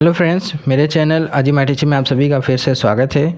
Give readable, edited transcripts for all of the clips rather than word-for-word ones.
Hello friends, मेरे channel अजी मैटिची में आप सभी का फिर से स्वागत है।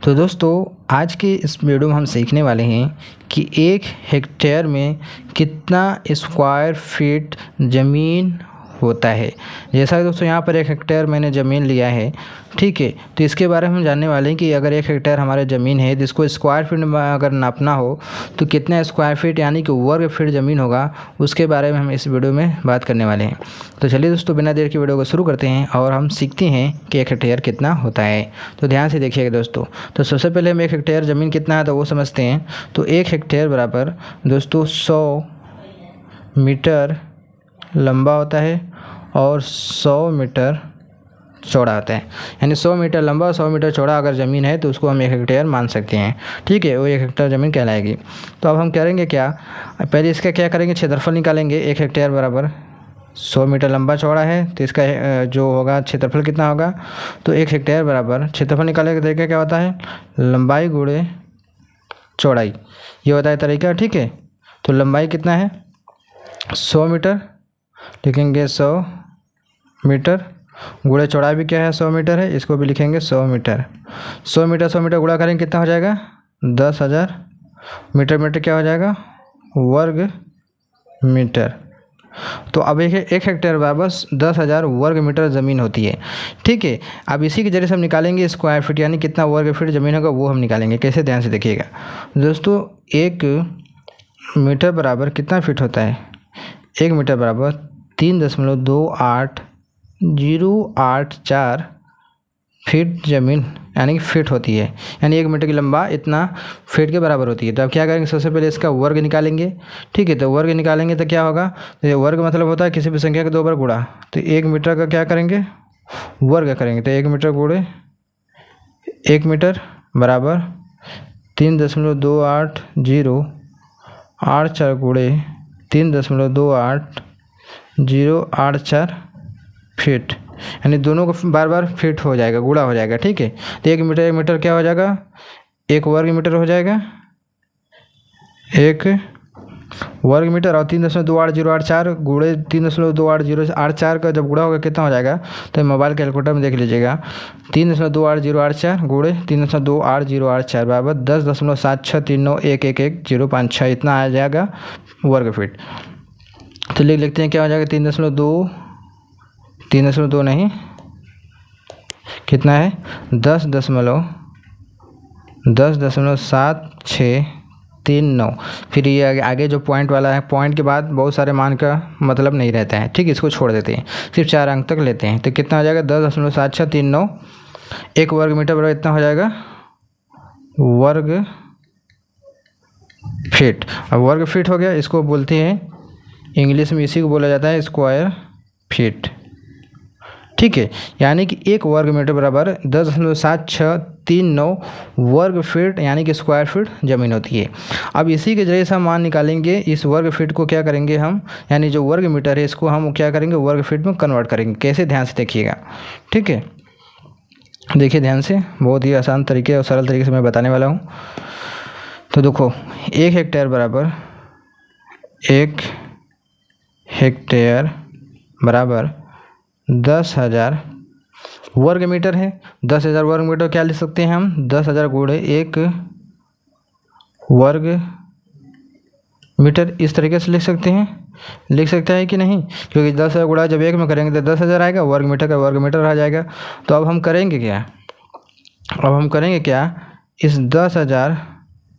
तो दोस्तों, आज के इस वीडियो में हम सीखने वाले हैं कि 1 हेक्टेयर में कितना स्क्वायर फीट ज़मीन होता है। जैसा कि दोस्तों यहाँ पर 1 हेक्टेयर मैंने ज़मीन लिया है, ठीक है। तो इसके बारे में हम जानने वाले हैं कि अगर 1 हेक्टेयर हमारे ज़मीन है, जिसको स्क्वायर फीट में अगर नापना हो तो कितना स्क्वायर फीट यानी कि वर्ग फीट ज़मीन होगा, उसके बारे में हम इस वीडियो में बात करने वाले हैं। तो चलिए दोस्तों, बिना देर की वीडियो को शुरू करते हैं और हम सीखते हैं कि 1 हेक्टेयर कितना होता है। तो ध्यान से देखिएगा दोस्तों। तो सबसे पहले हम 1 हेक्टेयर ज़मीन कितना है तो वो समझते हैं। तो 1 हेक्टेयर बराबर दोस्तों 100 मीटर लंबा होता है और 100 मीटर चौड़ा होता है। यानी 100 मीटर लंबा और 100 मीटर चौड़ा अगर ज़मीन है तो उसको हम 1 हेक्टेयर मान सकते हैं, ठीक है। वो 1 हेक्टेयर ज़मीन कहलाएगी। तो अब हम करेंगे क्या, पहले इसका क्या करेंगे, क्षेत्रफल निकालेंगे। 1 हेक्टेयर बराबर 100 मीटर लंबा चौड़ा है, तो इसका जो होगा क्षेत्रफल कितना होगा। तो 1 हेक्टेयर बराबर क्षेत्रफल निकालने का तरीका क्या होता है, लंबाई गुणे चौड़ाई, ये होता है तरीका, ठीक है। तो लंबाई कितना है 100 मीटर, लिखेंगे 100 मीटर, गुणे चौड़ाई भी क्या है 100 मीटर है, इसको भी लिखेंगे 100 मीटर। 100 मीटर 100 मीटर गुणा करेंगे कितना हो जाएगा 10,000 मीटर। मीटर क्या हो जाएगा वर्ग मीटर। तो अब 1 हेक्टेयर बराबर 10,000 वर्ग मीटर ज़मीन होती है, ठीक है। अब इसी के जरिए से हम निकालेंगे स्क्वायर फीट, यानी कितना वर्ग फीट ज़मीन होगा वो हम निकालेंगे। कैसे, ध्यान से देखिएगा दोस्तों। 1 मीटर बराबर कितना फीट होता है, 1 मीटर बराबर 3.28084 फीट ज़मीन यानी कि फीट होती है। यानी 1 मीटर की लंबा इतना फीट के बराबर होती है। तो अब क्या करेंगे, सबसे पहले इसका वर्ग निकालेंगे, ठीक है। तो वर्ग निकालेंगे तो क्या होगा, तो ये वर्ग मतलब होता है किसी भी संख्या का 2 बार गुणा। तो 1 मीटर का क्या करेंगे, वर्ग करेंगे। तो 1 मीटर गुणे 1 मीटर बराबर 3.28084 गुणे 3.28084 फीट, यानी दोनों को बार बार फिट हो जाएगा, गुणा हो जाएगा, ठीक है। तो 1 मीटर क्या हो जाएगा, 1 वर्ग मीटर हो जाएगा, 1 वर्ग मीटर। और 3.28084 गुणे 3.28084 का जब गुणा होगा कितना हो जाएगा, तो मोबाइल कैलकुलेटर में देख लीजिएगा। 3.28084 गुणे 3.28084 बराबर 10.7639111056 इतना आ जाएगा वर्ग फीट। तो लिख लेते हैं क्या हो जाएगा, 3.2 नहीं, कितना है 10.7639। फिर ये आगे जो पॉइंट वाला है, पॉइंट के बाद बहुत सारे मान का मतलब नहीं रहता है, ठीक है। इसको छोड़ देते हैं, सिर्फ 4 अंक तक लेते हैं। तो कितना हो जाएगा 10.7639। 1 वर्ग मीटर बराबर इतना हो जाएगा वर्ग फीट। अब वर्ग फीट हो गया, इसको बोलते हैं इंग्लिश में, इसी को बोला जाता है स्क्वायर फीट, ठीक है। यानी कि 1 वर्ग मीटर बराबर 10.7639 वर्ग फीट यानी कि स्क्वायर फीट ज़मीन होती है। अब इसी के जरिए से हम मान निकालेंगे। इस वर्ग फीट को क्या करेंगे हम, यानी जो वर्ग मीटर है इसको हम क्या करेंगे वर्ग फीट में कन्वर्ट करेंगे। कैसे, ध्यान से देखिएगा, ठीक है। देखिए ध्यान से, बहुत ही आसान तरीके और सरल तरीके से मैं बताने वाला हूँ। तो देखो, 1 हेक्टेयर बराबर 1 हेक्टेयर बराबर 10,000 वर्ग मीटर है। 10,000 वर्ग मीटर क्या लिख सकते हैं हम, 10,000 गुणे 1 वर्ग मीटर, इस तरीके से लिख सकते हैं। लिख सकता है कि नहीं, क्योंकि 10,000 गुणा जब 1 में करेंगे तो 10,000 आएगा, वर्ग मीटर का वर्ग मीटर आ जाएगा। तो अब हम करेंगे क्या, इस 10,000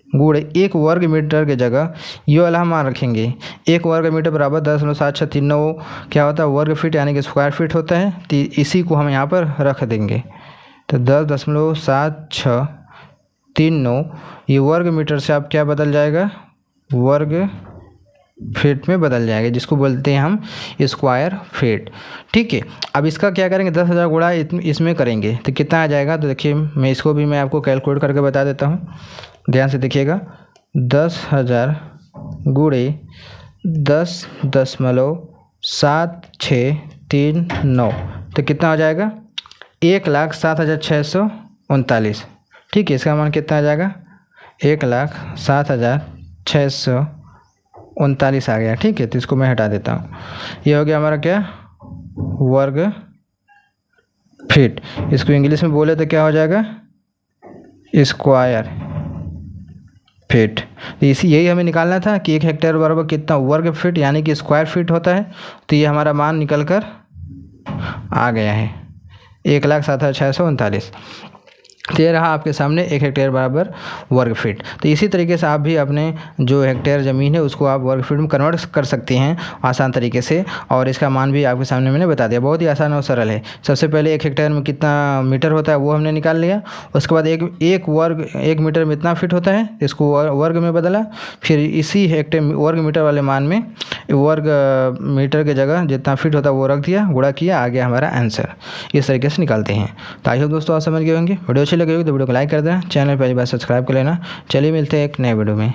गुणे 1 वर्ग मीटर की जगह ये वाला हम मान रखेंगे। 1 वर्ग मीटर बराबर 10.7639 क्या होता है वर्ग फीट यानी कि स्क्वायर फीट होता है। तो इसी को हम यहाँ पर रख देंगे। तो 10.7639 ये वर्ग मीटर से अब क्या बदल जाएगा, वर्ग फीट में बदल जाएगा, जिसको बोलते हैं हम स्क्वायर फीट, ठीक है। अब इसका क्या करेंगे, 10,000 गुणा इसमें करेंगे तो कितना आ जाएगा। तो देखिए, मैं आपको कैलकुलेट करके बता देता हूँ, ध्यान से देखिएगा। 10,000 गुणे 10.7639 तो कितना हो जाएगा 1,07,639, ठीक है। इसका मान कितना आ जाएगा 1,07,639 आ गया, ठीक है। तो इसको मैं हटा देता हूँ। ये हो गया हमारा क्या वर्ग फीट। इसको इंग्लिश में बोले तो क्या हो जाएगा, स्क्वायर फीट। तो इसी यही हमें निकालना था कि 1 हेक्टेयर बराबर कितना वर्ग फीट यानी कि स्क्वायर फीट होता है। तो ये हमारा मान निकल कर आ गया है 1,07,639। तो ये रहा आपके सामने 1 हेक्टेयर बराबर वर्ग फीट। तो इसी तरीके से आप भी अपने जो हेक्टेयर ज़मीन है उसको आप वर्ग फीट में कन्वर्ट कर सकते हैं आसान तरीके से, और इसका मान भी आपके सामने मैंने बता दिया। बहुत ही आसान और सरल है। सबसे पहले 1 हेक्टेयर में कितना मीटर होता है वो हमने निकाल लिया। उसके बाद एक मीटर में इतना फीट होता है, इसको वर्ग में बदला। फिर इसी हेक्टेयर वर्ग मीटर वाले मान में वर्ग मीटर की जगह जितना फीट होता है वो रख दिया, गुणा किया, आ गया हमारा आंसर। इस तरीके से निकालते हैं। तो आई होप दोस्तों आप समझ गए होंगे। वीडियो अच्छी लगी होगी तो वीडियो को लाइक कर देना, चैनल पहली बार सब्सक्राइब कर लेना। चलिए मिलते हैं एक नए वीडियो में।